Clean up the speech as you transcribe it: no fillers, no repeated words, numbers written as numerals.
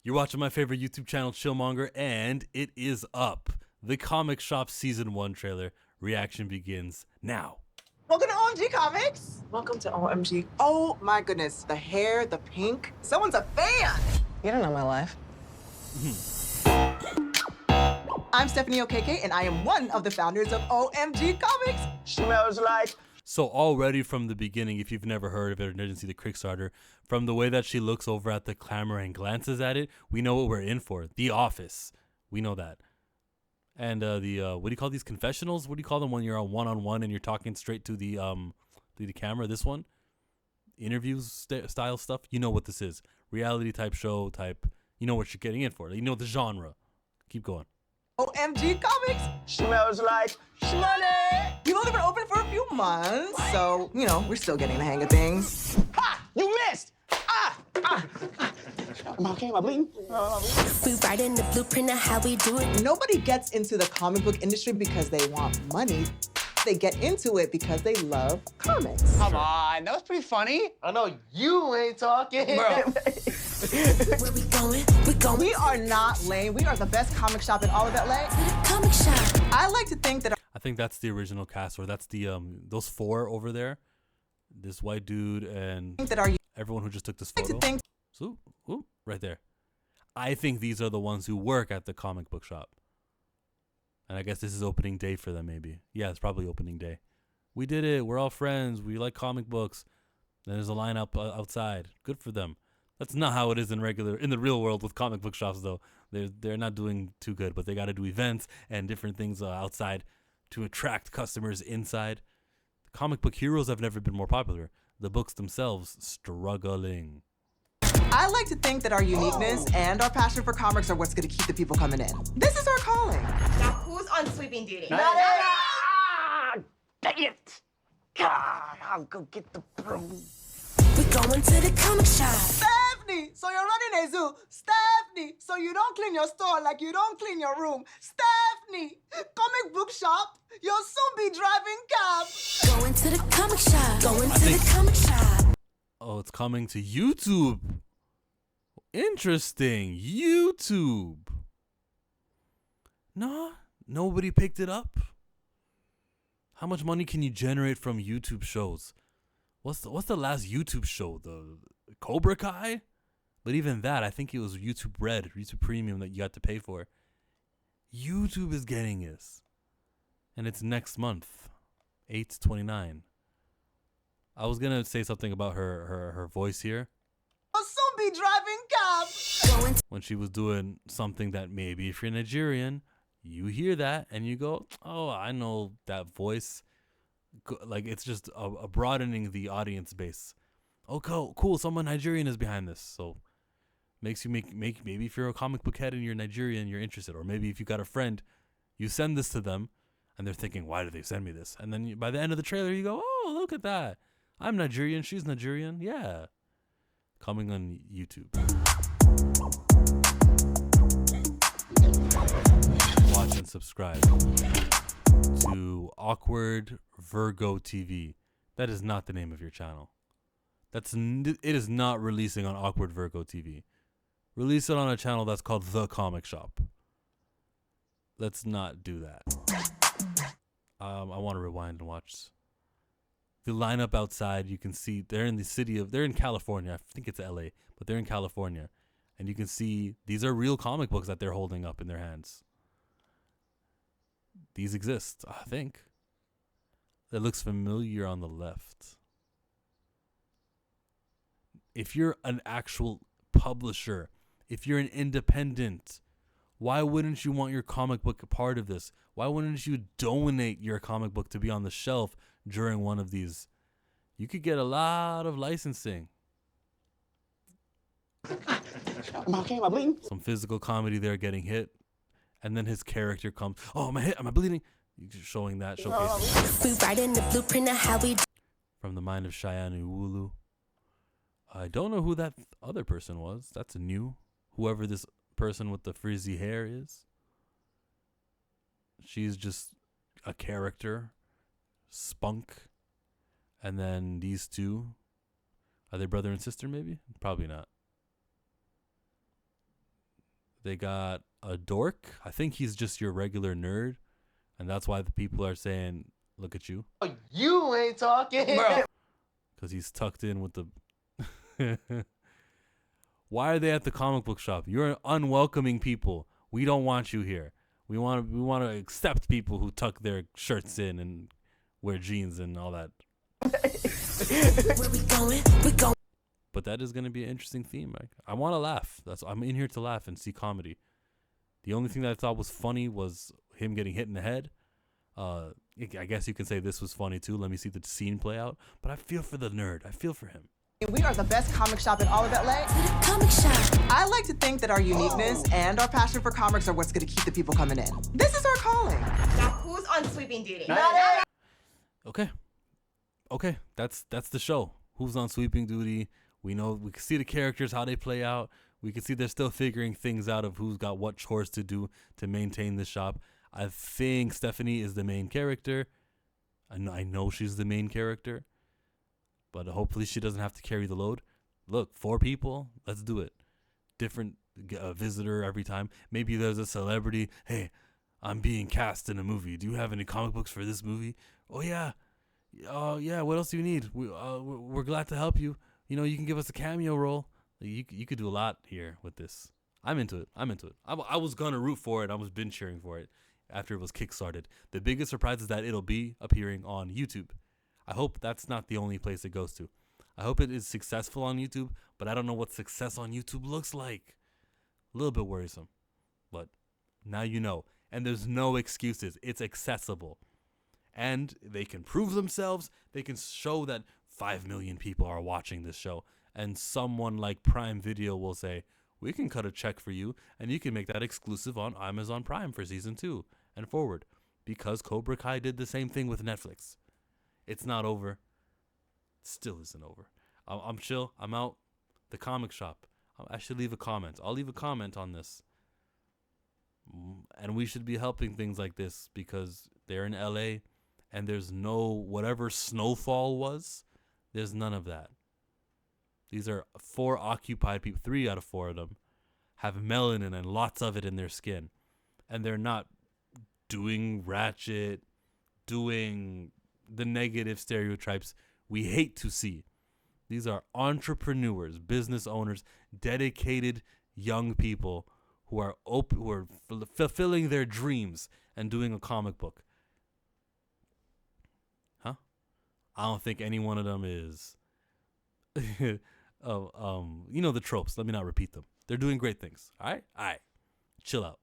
You're watching my favorite YouTube channel, Chillmonger, and it is up. The Comic Shop Season 1 trailer reaction begins now. Welcome to OMG Comics. Welcome to OMG. Oh my goodness, the hair, the pink. Someone's a fan. You don't know my life. I'm Stephanie Okeke, and I am one of the founders of OMG Comics. Smells like. So already from the beginning, if you've never heard of it or didn't see the Kickstarter, from the way that she looks over at the camera and glances at it, we know what we're in for. The Office. We know that. And what do you call these confessionals? What do you call them when you're on one-on-one and you're talking straight to the camera? This one? Interviews style stuff? You know what this is. Reality type show type. You know what you're getting in for. You know the genre. Keep going. OMG Comics. Smells like Shmoney. We've only been open for a few months, so, you know, we're still getting the hang of things. Ha! You missed! Am I okay? Am I bleeding? We write in the blueprint of how we do it. Nobody gets into the comic book industry because they want money. They get into it because they love comics. Come on, that was pretty funny. I know you ain't talking. Bro. Where we going? We going We are not lame. We are the best comic shop in all of LA. to the comic shop. I like to think that I think that's the original cast, or that's the those four over there. This white dude and our everyone who just took this like to photo. think So, ooh, right there. I think these are the ones who work at the comic book shop. And I guess this is opening day for them, maybe. Yeah, it's probably opening day. We did it. We're all friends. We like comic books. There's a line up outside. Good for them. That's not how it is in the real world with comic book shops, though. They're not doing too good, but they got to do events and different things outside to attract customers inside. The comic book heroes have never been more popular. The books themselves struggling. I like to think that our uniqueness and our passion for comics are what's going to keep the people coming in. This is our calling. Now, who's on sweeping duty? Dang it! God, I'll go get the broom. We going to the comic shop. Stephanie, so you're running a zoo. Stephanie, so you don't clean your store like you don't clean your room. Stephanie, comic book shop, you'll soon be driving cab. Going to the comic shop. Going to the comic shop. Oh, it's coming to YouTube. Interesting. YouTube. No, nobody picked it up. How much money can you generate from YouTube shows? What's the last YouTube show? The Cobra Kai? But even that, I think it was YouTube Red, YouTube Premium that you had to pay for. YouTube is getting this. And it's next month, 8/29. I was gonna say something about her voice here You'll soon be driving cab. Going to when she was doing something that maybe if you're Nigerian, you hear that and you go, oh, I know that voice. Like it's just a broadening the audience base. Oh, cool. Someone Nigerian is behind this, so makes you make maybe if you're a comic book head and you're Nigerian, you're interested, or maybe if you got a friend, you send this to them, and they're thinking, why did they send me this? And then by the end of the trailer, you go, oh, look at that. I'm Nigerian. She's Nigerian. Yeah. Coming on YouTube. Watch and subscribe to Awkward Virgo TV. That is not the name of your channel. It is not releasing on Awkward Virgo TV. Release it on a channel that's called The Comic Shop. Let's not do that. I want to rewind and watch the lineup outside. You can see they're in California. I think it's LA, but they're in California. And you can see these are real comic books that they're holding up in their hands. These exist, I think. It looks familiar on the left. If you're an actual publisher, if you're an independent, why wouldn't you want your comic book a part of this? Why wouldn't you donate your comic book to be on the shelf during one of these? You could get a lot of licensing. Am I okay? Am I bleeding? Some physical comedy there getting hit. And then his character comes, oh, am I hit? Am I bleeding? You're just showing that, showcasing. we write in the blueprint of how we do From the mind of Cheyenne Uwulu. I don't know who that other person was. That's new. Whoever this person with the frizzy hair is. She's just a character. Spunk. And then these two. 'Are they brother and sister maybe? Probably not. They got a dork. I think he's just your regular nerd, and that's why the people are saying, "Look at you," You ain't talking. because he's tucked in with the. Why are they at the comic book shop? You're unwelcoming people. We don't want you here. We want to accept people who tuck their shirts in and wear jeans and all that. Where we going? We going. But that is going to be an interesting theme. I want to laugh. I'm in here to laugh and see comedy. The only thing that I thought was funny was him getting hit in the head. I guess you can say this was funny too. Let me see the scene play out. But I feel for the nerd. I feel for him. We are the best comic shop in all of LA. To the comic shop. I like to think that our uniqueness and our passion for comics are what's going to keep the people coming in. This is our calling. Now, who's on sweeping duty? Okay, that's the show. Who's on sweeping duty? We know, we can see the characters, how they play out. We can see they're still figuring things out of who's got what chores to do to maintain the shop. I think Stephanie is the main character. I know she's the main character, but hopefully she doesn't have to carry the load. Look, 4 people, let's do it. Different visitor every time. Maybe there's a celebrity. Hey, I'm being cast in a movie. Do you have any comic books for this movie? Oh yeah. Oh yeah. What else do you need? We're glad to help you. You know, you can give us a cameo role. You could do a lot here with this. I'm into it. I was gonna root for it. I was been cheering for it after it was kickstarted. The biggest surprise is that it'll be appearing on YouTube. I hope that's not the only place it goes to. I hope it is successful on YouTube, but I don't know what success on YouTube looks like. A little bit worrisome, but now you know. And there's no excuses. It's accessible. And they can prove themselves. They can show that 5 million people are watching this show. And someone like Prime Video will say, we can cut a check for you, and you can make that exclusive on Amazon Prime for season 2 and forward. Because Cobra Kai did the same thing with Netflix. It's not over. It still isn't over. I'm chill. I'm out. The comic shop. I should leave a comment. I'll leave a comment on this. And we should be helping things like this because they're in LA and there's no whatever snowfall was. There's none of that. These are 4 occupied people. 3 out of 4 of them have melanin and lots of it in their skin. And they're not doing ratchet, doing the negative stereotypes we hate to see. These are entrepreneurs, business owners, dedicated young people who are fulfilling their dreams and doing a comic book. Huh? I don't think any one of them is you know the tropes. Let me not repeat them. They're doing great things. All right? Chill out.